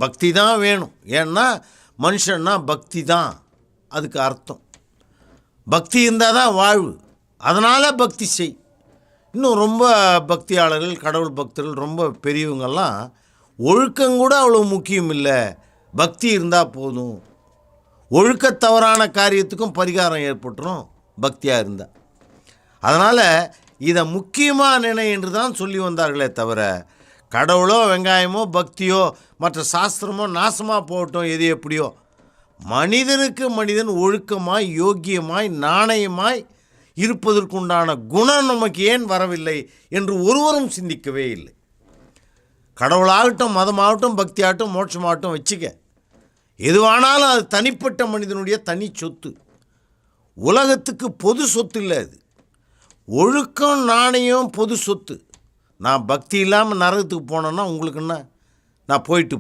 பக்தி தான் வேணும். ஏன்னா மனுஷன்னா பக்தி தான் அதுக்கு அர்த்தம். பக்தி இருந்தால் தான் வாழ்வு. அதனால் பக்தி செய். இன்னும் ரொம்ப பக்தியாளர்கள், கடவுள் பக்தர்கள், ரொம்ப பெரியவங்கள்லாம் ஒழுக்கங்கூட அவ்வளோ முக்கியம் இல்லை, பக்தி இருந்தால் போதும், ஒழுக்கத்தவறான காரியத்துக்கும் பரிகாரம் ஏற்பட்டுரும் பக்தியாக இருந்தால். அதனால் இதை முக்கியமாக நினை என்று தான் சொல்லி வந்தார்களே தவிர, கடவுளோ வெங்காயமோ பக்தியோ மற்ற சாஸ்திரமோ நாசமாக போகட்டும், எது எப்படியோ, மனிதனுக்கு மனிதன் ஒழுக்கமாய் யோக்கியமாய் நாணயமாய் இருப்பதற்குண்டான குணம் நமக்கு ஏன் வரவில்லை என்று ஒருவரும் சிந்திக்கவே இல்லை. கடவுளாகட்டும், மதமாகட்டும், பக்தியாகட்டும், மோட்சமாகட்டும் வச்சுக்க, எதுவானாலும் அது தனிப்பட்ட மனிதனுடைய தனி சொத்து, உலகத்துக்கு பொது சொத்து இல்லை. அது ஒழுக்கம் நாணயம் பொது சொத்து. நான் பக்தி இல்லாமல் நரகத்துக்கு போனேன்னா உங்களுக்கு என்ன, நான் போயிட்டு